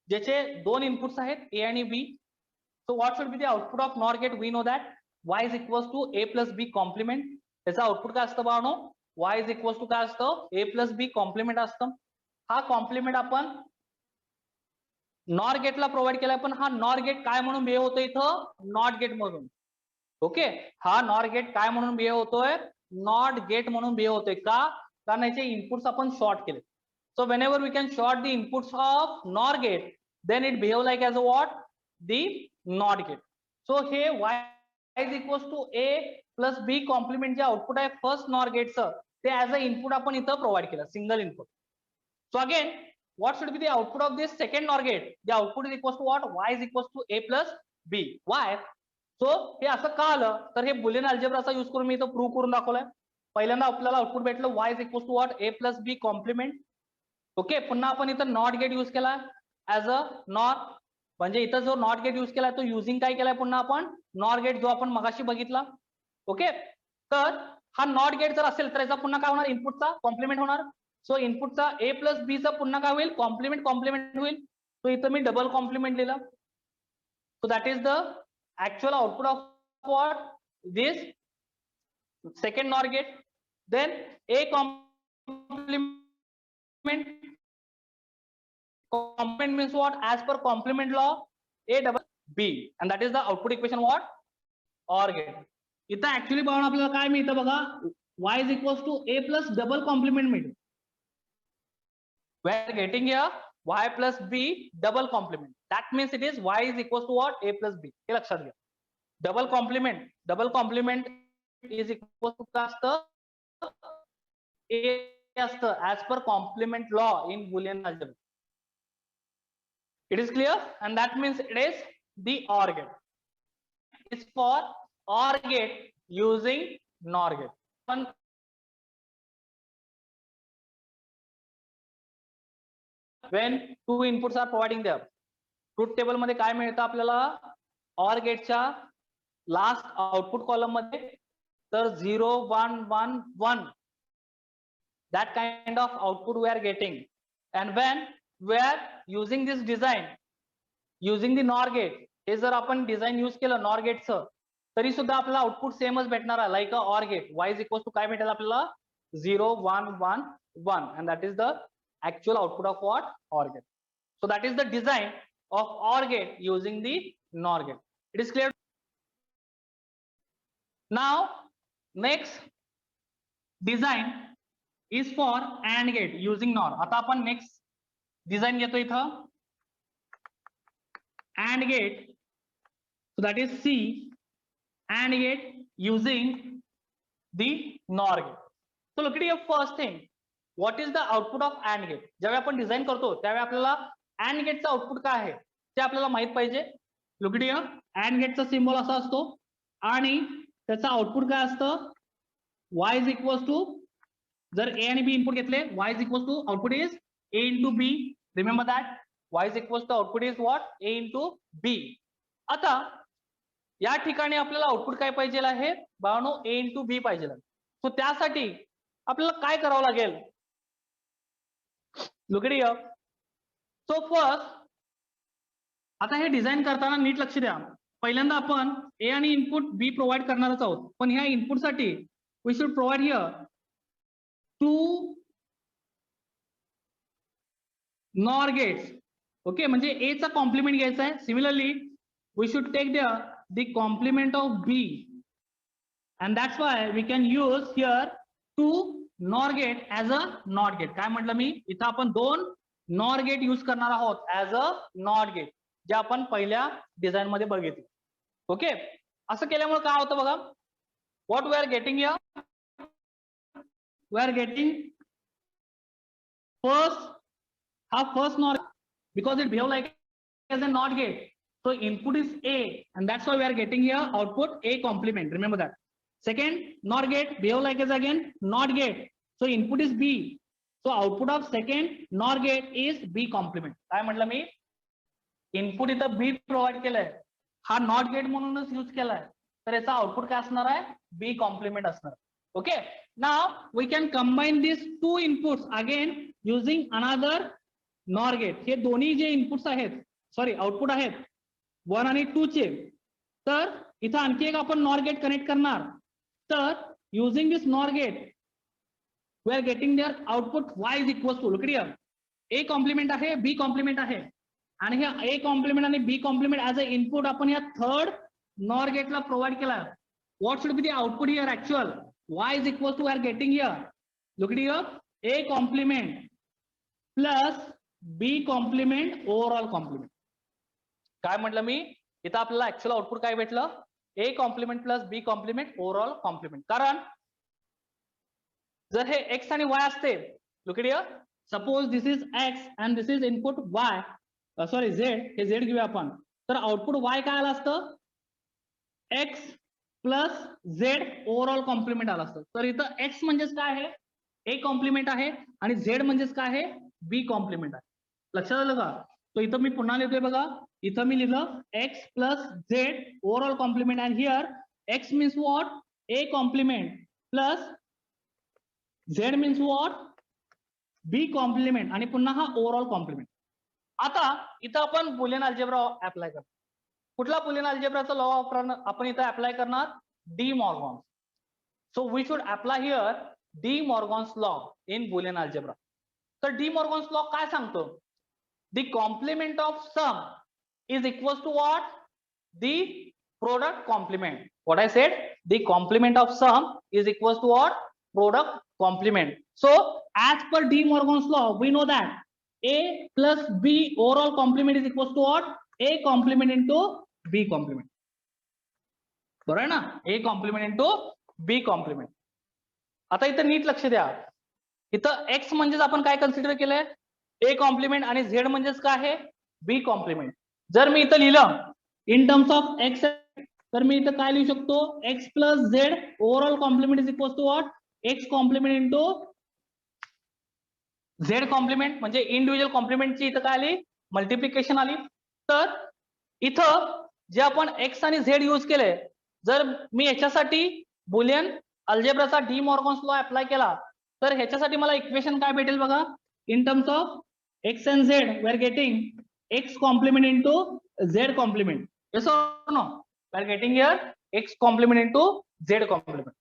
ज्याचे दोन इनपुट्स आहेत ए आणि B. So what should be the output of NOR gate, we know that y is equals to A plus B complement. त्याचं आउटपुट काय असतं बाळांनो, y इज इक्वल्स टू काय असतं, ए प्लस बी कॉम्प्लिमेंट असतं. हा कॉम्प्लिमेंट आपण नॉर गेटला प्रोव्हाइड केलाय, पण हा नॉर गेट काय म्हणून बिहेव होतो इथं, नॉट गेट म्हणून. ओके, हा नॉर गेट काय म्हणून बिहेव होतोय, नॉट गेट म्हणून बिहेव होतोय. का, कारण याचे इनपुट्स आपण शॉर्ट केले. So whenever we can short the inputs of NOR gate, then it behave like as a what, the NOT gate. So हे y is equals to A plus B complement जे output आहे first NOR गेटचं, ते as a input आपण इथं provide केलं, single input. So again what should be the output of this second NOR gate, the output is equals to what, y is equals to a plus b. why, so हे असं का आलं, तर हे Boolean अल्जेब्राचा use करून मी इथं prove करून दाखवलंय. पहिल्यांदा आपल्याला आउटपुट भेटलं y is equals to what, a plus b complement. Okay, पुन्हा आपण इथं नॉट गेट यूज केला ऍज अ नॉर, म्हणजे इथं जो नॉट गेट यूज केलाय तो युझिंग काय केलाय, पुन्हा आपण नॉर गेट जो आपण मगाशी बघितला. ओके, तर हा नॉट गेट जर असेल तर याचा पुन्हा काय होणार, इनपुटचा कॉम्प्लिमेंट होणार. सो इनपुटचा ए प्लस बी चा पुन्हा काय होईल, कॉम्प्लिमेंट होईल. सो इथं मी डबल कॉम्प्लिमेंट लिहिलं. So that is the actual output of what, this second NOR gate. Then A complement means what, as per complement law, a double b, and that is the output equation what, OR gate. इथं actually बघा आपल्याला काय मिळतं बघा, y is equals to a plus double complement मिळतं. We are getting here y plus b double complement. That means it is y is equals to what, a plus b. हे लक्षात घ्या. Double complement is equals to काय असतं, a असतं as per complement law in Boolean algebra. It is clear, and that means it is the OR gate. It's for OR gate using NOR gate. When two inputs are providing there, truth table मध्ये काय मिळतं आपल्याला, OR गेटच्या last output column मध्ये तर 0 1 1 1, that kind of output we are getting. And when we are using this design using the NOR gate, हे जर आपण डिझाईन यूज केलं नॉर गेटचं, तरी सुद्धा आपल्याला आउटपुट सेमच भेटणार आहे, like a OR gate. y is equals to काय भेटेल आपल्याला, 0 1 1 1, and that is the actual output of what, OR gate. So that is the design of OR gate using the NOR gate. It is clear? Now next design is for AND gate using NOR. आता आपण next design घेतो इथं, AND gate. So that is C, AND gate using the NOR gate. So look at your first thing, what is the output of AND gate. ज्यावेळी आपण design करतो त्यावेळी आपल्याला and गेटचं आउटपुट काय आहे ते आपल्याला माहित पाहिजे. लुक इट हियर, अँड गेटचा सिम्बॉल असा असतो आणि त्याचं आउटपुट काय असतं, y इज इक्वल टू, जर ए आणि बी इनपुट घेतले, y is equal to output is a into B. Remember that y is equal to output is what, a into B. आता या ठिकाणी आपल्याला आउटपुट काय पाहिजे आहे बाळांनो, a इंटू बी पाहिजे. सो त्यासाठी आपल्याला काय करावं लागेल, look it here. So first आता हे डिझाईन करताना नीट लक्ष द्या. पहिल्यांदा आपण ए आणि इनपुट बी प्रोव्हाइड करणारच आहोत, पण ह्या इनपुट साठी we should provide here 2 NOR gates. Okay, म्हणजे ए चा कॉम्प्लिमेंट घ्यायचा आहे. Similarly we should take the complement of B and that's why we can use here 2 NOR gate as a NOT gate. काय म्हटलं मी, इथं आपण 2 NOR gate use करणार आहोत ऍज अ नॉट गेट, जे आपण पहिल्या डिझाईन मध्ये बघितले. ओके, असं केल्यामुळे काय होतं बघा, what we are getting here, we are getting first NOR because it behave like as a NOT gate. So input is A and that's why we are getting here output A complement. Remember that. Second NOR gate behave like as again NOT gate. So input is B. So output of second NOR gate is B complement. काय म्हटलं मी, input इथं B provide केलंय, हा not gate म्हणूनच use केलाय, तर याचा output काय असणार आहे, B कॉम्प्लिमेंट असणार. Okay, now we can combine this 2 inputs again using another NOR gate. हे दोन्ही जे इनपुट्स आहेत, सॉरी आउटपुट आहेत 1 आणि 2 चे, तर इथं आणखी एक आपण नॉर गेट कनेक्ट करणार. तर using this NOR gate we are getting there output y is equal to, look here, A complement आहे, B कॉम्प्लिमेंट आहे आणि ह्या A कॉम्प्लिमेंट आणि B complement as a input आपण या थर्ड नॉर गेटला प्रोव्हाइड केला. What should be the output here actual, y is equal to we are getting here, look here, A complement plus B complement overall complement. काय म्हटलं मी, इथं आपल्याला actual output काय भेटलं, A complement plus B complement overall complement. कारण जर हे x आणि y असते, look here, suppose this is x and this is input y, sorry z, हे z घेऊया आपण, तर आउटपुट y काय आलं असतं, x plus z overall complement आलं असतं. तर इथं x म्हणजेच काय आहे, A कॉम्प्लिमेंट आहे आणि z म्हणजेच काय आहे, B कॉम्प्लिमेंट आहे. लक्षात आलं का. तो इथं मी पुन्हा लिहितोय बघा, इथं मी लिहिलं x plus z overall complement and here x means what, A complement plus z means what, B complement आणि पुन्हा हा ओव्हरऑल कॉम्प्लिमेंट. आता इथं आपण बुलियन अल्जेब्रा अप्लाय करतो. कुठला बुलियन अल्जेब्राचा लॉ आपण इथं अप्लाय करणार, De Morgan's. So we should apply here De Morgan's law in Boolean algebra. तर डी मॉर्गन्स लॉ काय सांगतो, the complement of sum is equal to what, the product complement. What I said, the complement of sum is equal to what, product complement. So as per De Morgan's law, we know that A plus B overall complement is equal to what? A complement into B complement. बरोबर आहे ना, A complement into B complement. आता इथं NEET लक्ष द्या, इथं x म्हणजेच आपण काय कन्सिडर केलंय, A कॉम्प्लिमेंट आणि Z म्हणजेच काय आहे, B कॉम्प्लिमेंट. जर मी इथं लिहिलं इन टर्म्स ऑफ x, तर मी इथं काय लिहू शकतो, x plus Z overall complement is equal to what, x complement into Z complement. म्हणजे इंडिव्हिज्युअल कॉम्प्लिमेंटची इथं काय आली, मल्टिप्लिकेशन आली. तर इथं जे आपण x आणि z यूज केले, जर मी ह्याच्यासाठी बुलियन अल्जेब्राचा डी मॉर्गन्स लॉ अप्लाय केला, तर ह्याच्यासाठी मला इक्वेशन काय भेटेल बघा, in terms of x and z we are getting x complement into z complement. Yes or no, we are getting here x complement into z complement.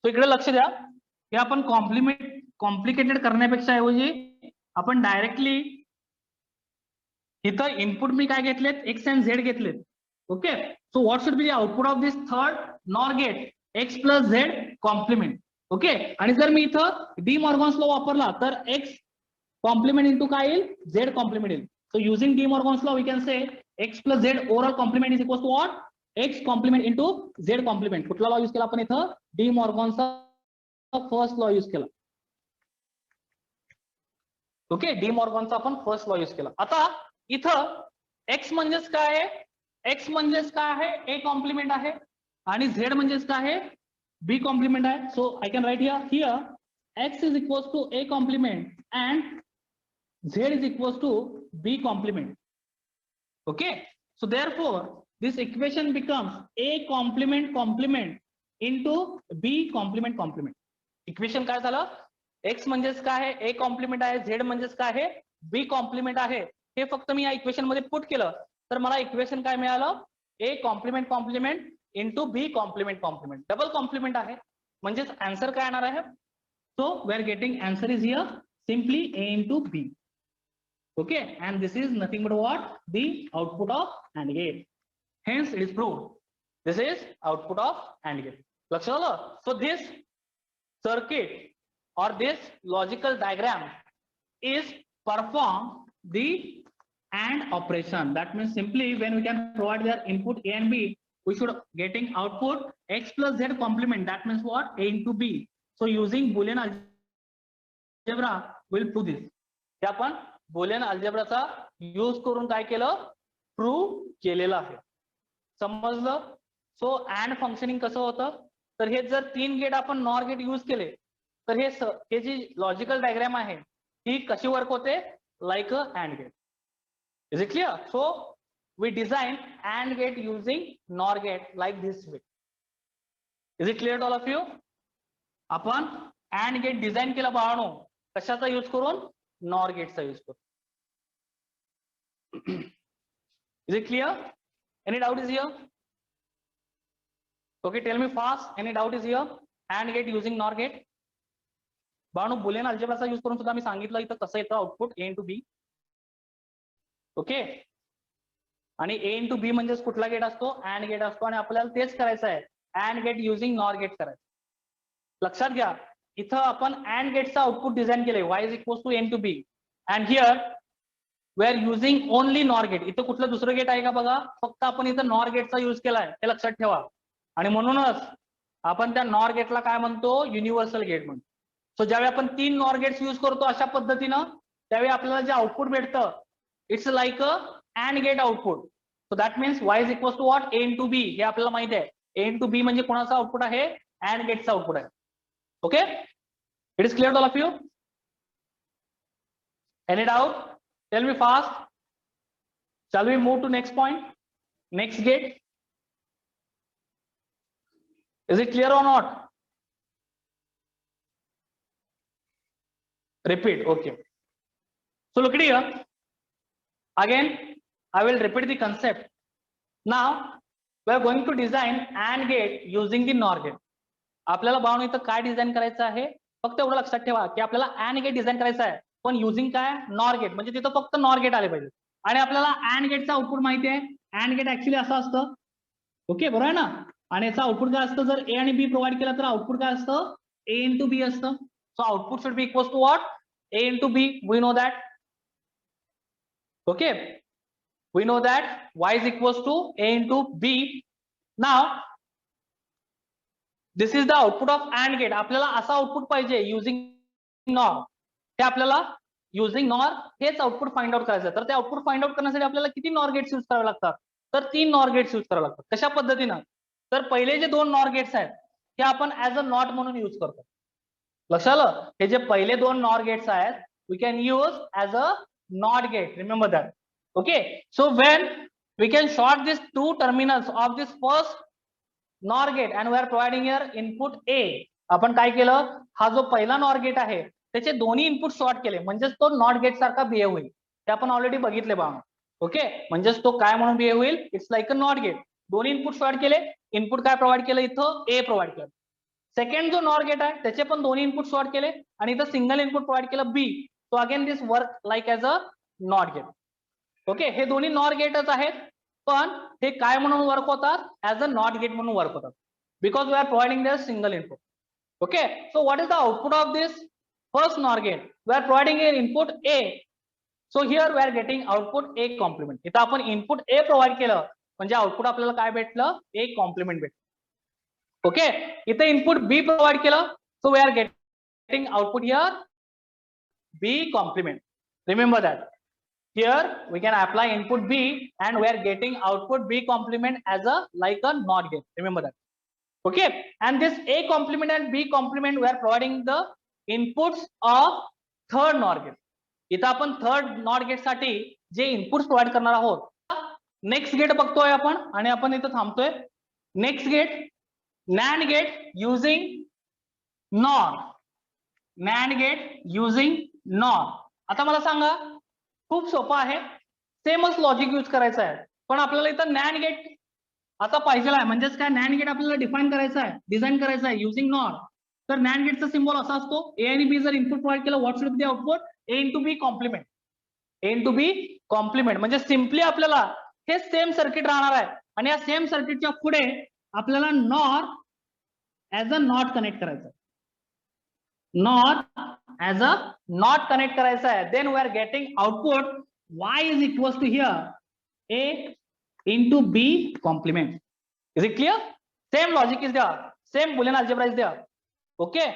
तो इकडे लक्ष द्या, हे आपण कॉम्प्लिकेटेड करण्यापेक्षा ऐवजी आपण डायरेक्टली इथं इनपुट मी काय घेतलेत, x and z घेतलेत. Okay, so what should be the output of this third NOR gate, x plus z complement. Okay, आणि जर मी इथं डी मॉर्गन्स लॉ वापरला तर x कॉम्प्लिमेंट इंटू काय येईल, z कॉम्प्लिमेंट येईल. So using De Morgan's law we can say x plus z overall complement is equal to what, x complement into z complement. कुठला law use केला आपण इथं, De मॉर्गन्सचा फर्स्ट लॉ यूज केला. Okay, De मॉर्गनचा आपण first law use केला. आता इथं एक्स म्हणजेच काय आहे, एक्स म्हणजेच काय आहे, ए कॉम्प्लिमेंट आहे आणि झेड म्हणजेच काय आहे, बी कॉम्प्लिमेंट आहे. So I can write here X is equals to A complement and Z is equals to B complement. Okay, so therefore this equation becomes a complement complement into b complement complement. Equation काय झालं, x म्हणजेच काय आहे, a complement आहे, z म्हणजेच काय आहे, b complement आहे. हे फक्त मी या इक्वेशन मध्ये पुट केलं तर मला इक्वेशन काय मिळालं, a complement complement into b complement complement. Double complement आहे म्हणजेच आन्सर काय येणार आहे. So we are getting answer is here simply a into b. Okay, and this is nothing but what, the output of AND gate. Hence it is proved this is output of AND gate. लक्षात आलं. So this circuit or this logical diagram is perform the AND operation. That means simply when we can provide their input A and B, we should getting output x plus z complement. That means what, A into B. So using Boolean algebra will prove this. हे आपण Boolean अल्जेब्राचा use करून काय केलं, prove केलेलं आहे. समजलं. So and functioning कसं होतं, तर हे जर 3 गेट आपण नॉर गेट यूज केले तर हे जी लॉजिकल डायग्राम आहे ही कशी वर्क होते, like a AND gate. Is it clear. So we design AND gate using NOR gate like this way. Is it clear all of you. आपण AND gate design केलं बाळानो, कशाचा use करून, NOR गेटचा use करू. Is it clear? Any doubt is here? Okay, tell me fast. Any doubt is here? AND gate using NOR gate. बाळानो Boolean अल्जेब्राचा use करून सुद्धा मी सांगितलं इथं कसं येतं output A into B. Okay, आणि A इंटू बी म्हणजेच कुठला गेट असतो, अँड गेट असतो आणि आपल्याला तेच करायचं आहे, AND gate using NOR gate करायचं. लक्षात घ्या, इथं आपण अँड गेटचं आउटपुट डिझाइन केले y is equals to A into B and here we are using only NOR gate. इथं कुठलं दुसरं गेट आहे का बघा, फक्त आपण इथं नॉर गेटचा यूज केलाय, हे लक्षात ठेवा. आणि म्हणूनच आपण त्या नॉर गेटला काय म्हणतो, युनिव्हर्सल गेट म्हणतो. सो ज्यावेळी आपण 3 नॉर गेट्स यूज करतो अशा पद्धतीनं, त्यावेळी आपल्याला जे आउटपुट भेटतं it's like a AND gate output. So that means y is equals to what, A into B. हे आपल्याला माहिती आहे, A इंटू बी म्हणजे कोणाचा आउटपुट आहे, अँड गेटचा आउटपुट आहे. Okay, it is clear all of you. Any doubt? Tell me fast. Shall we move to next point? Next gate. Is it clear or not? Repeat. Okay. So look at here. Again, I will repeat the concept. Now, we are going to design AND gate using the NOR gate. आपल्याला बाळानो इथं काय design करायचं आहे, फक्त एवढं लक्षात ठेवा की आपल्याला AND गेट डिझाइन करायचं आहे, पण युजिंग काय, नॉर गेट. म्हणजे तिथं फक्त नॉर गेट आले पाहिजे. आणि आपल्याला अँड गेटचा आउटपुट माहिती आहे, अँड गेट ऍक्च्युली असं असतं. ओके, बरोबर आहे ना. आणि याचं आउटपुट काय असतं, जर ए आणि बी प्रोव्हाइड केला तर आउटपुट काय असतं, ए इंटू बी असतं. So output should be equals to what, A into B. We know that. Okay, we know that y is equals to A into B. Now this is the output of AND gate. आपल्याला असं output पाहिजे using NOR. हे आपल्याला using NOR हेच output find out करायचं. तर ते output find out करण्यासाठी आपल्याला किती नॉर गेट्स यूज करावे लागतात, तर 3 नॉर गेट्स यूज करावे लागतात. कशा पद्धतीनं, तर पहिले जे 2 नॉर गेट्स आहेत ते आपण ऍज अ नॉट म्हणून यूज करतो. लक्षात आलं. हे जे पहिले 2 नॉर गेट्स आहेत we can use as a NOT gate. Remember that. Okay, so when we can short this 2 terminals of this first NOR gate and we are providing here input A. आपण काय केलं, हा जो पहिला nor gate आहे त्याचे दोन्ही input short केले, म्हणजेच तो नॉट गेट सारखा बिहेव होईल. ते आपण ऑलरेडी बघितले बघा. ओके, म्हणजेच तो काय म्हणून बिहेव होईल, it's like a NOT gate. दोन्ही इनपुट शॉर्ट केले, इनपुट काय प्रोव्हाइड केलं, इथं ए प्रोव्हाइड केलं. सेकंड जो नॉर गेट आहे त्याचे पण दोन्ही इनपुट शॉर्ट केले आणि इथं सिंगल इनपुट प्रोव्हाइड केलं B. So again this work like as a NOT gate. Okay, हे दोन्ही नॉर गेटच आहेत, पण हे काय म्हणून वर्क होतात, ऍज अ नॉट गेट म्हणून वर्क होतात, because we are providing there single input. Okay, so what is the output of this first NOR gate? We are providing an input A. So here we are getting output A complement. इथं आपण input A provide केलं म्हणजे output आपल्याला काय भेटलं, A compliment भेटलं. Okay, इथं input B provide केलं, so we are getting output here B complement. Remember that. Here we can apply input B and we are getting output B complement as a like a NOT gate. Remember that. Okay. And this A complement and B complement we are providing the inputs of third NOT gate. इथं आपण third not gate साठी जे inputs provide करणार आहोत. Next gate बघतोय आपण आणि आपण इथं थांबतोय. Next gate NAND gate using NOR. NAND gate using NOR. आता मला सांगा, खूप सोपं आहे, सेमच लॉजिक यूज करायचं आहे, पण आपल्याला इथं NAND गेट आता पाहिजे आहे. म्हणजेच काय, NAND गेट आपल्याला डिफाईन करायचं आहे, डिझाईन करायचं आहे युझिंग NOR. तर NAND गेटचा सिम्बॉल असा असतो, A आणि B जर इनपुट प्रोव्हाइड केलं, what should be the output? A into B complement. A into B complement म्हणजे सिम्पली आपल्याला हे सेम सर्किट राहणार आहे आणि या सेम सर्किटच्या पुढे आपल्याला NOR as a NOT connect करायचं आहे. NOR as a NOT connect करायचं आहे. Then we are getting output Y is equals to here A into B complement. Is it clear? Same logic is there. Same Boolean algebra is there. Okay.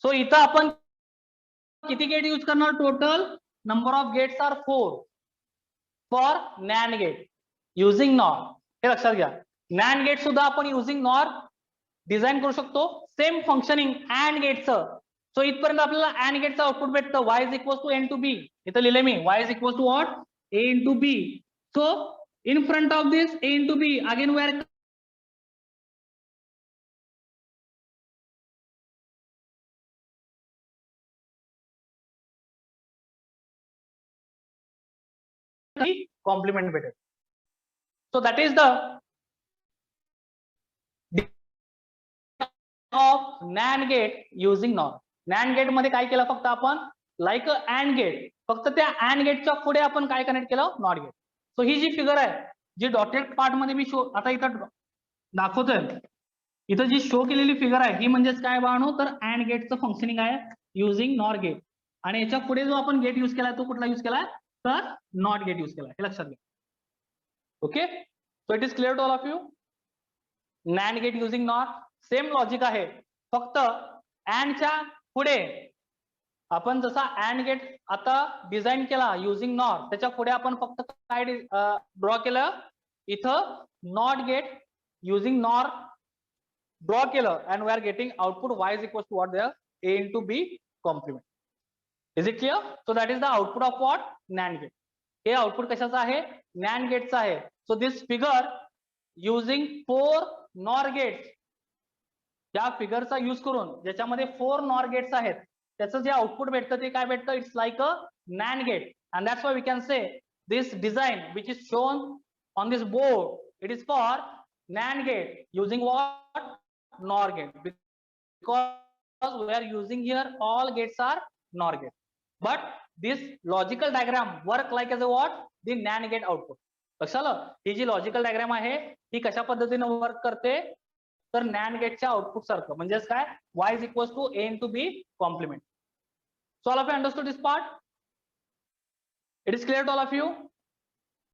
So इथं आपण किती gate use करणार? Total number of gates are 4 for NAND gate using NOR. हे लक्षात घ्या. NAND gate सुद्धा आपण using NOR design करू शकतो. सेम फंक्शनिंग AND गेटचं. सो इथपर्यंत आपल्याला AND गेटचं आउटपुट भेटतं. Y is equal to N to B. इथं लिहिले मी Y is equal to what? A into B. So in front of this A into B, again we are complement better. So that is the of NAND gate using NOR. NAND gate मध्ये काय केलं फक्त आपण, like AND gate, फक्त त्या AND गेटच्या पुढे आपण काय कनेक्ट केलं? NOT gate. सो ही जी फिगर आहे, जी डॉटेड पार्ट मध्ये मी शो आता इथं दाखवतोय, इथं जी शो केलेली फिगर आहे ही म्हणजेच काय बाळांनो, तर AND गेटचं फंक्शनिंग आहे युझिंग NOR गेट. आणि याच्या पुढे जो आपण गेट यूज केलाय तो कुठला यूज केलाय? तर NOT गेट यूज केलाय. हे लक्षात घ्या. Okay. So it is clear to all of you. NAND gate using NOR. Same logic आहे, फक्त AND च्या पुढे आपण जसा AND गेट आता डिझाईन केला युझिंग NOR, त्याच्या पुढे आपण फक्त काय ड्रॉ केलं, इथं NOT gate using NOR draw केलं and we are getting output Y is equals to what there? A into B complement. Is it clear? So that is the output of what? NAND gate. हे output कशाचं आहे? NAND गेटचं आहे. So this figure using 4 NOR gates, या फिगरचा use करून ज्याच्यामध्ये 4 NOR gets आहेत, त्याचं जे output भेटतं ते काय भेटतं? It's like a NAND gate. And that's why we can say this design which is shown on this board, it is for NAND gate using what? NOR gate. Because we are using here all gates are NOR gate. But this logical diagram work like as a what? The NAND gate output. लक्षात आलं? ही जी logical diagram आहे ही कशा पद्धतीने work करते, तर NAND गेटच्या output सारखं. म्हणजेच काय? Y is equals to A into B complement. So all of you understood this part? It is clear to all of you?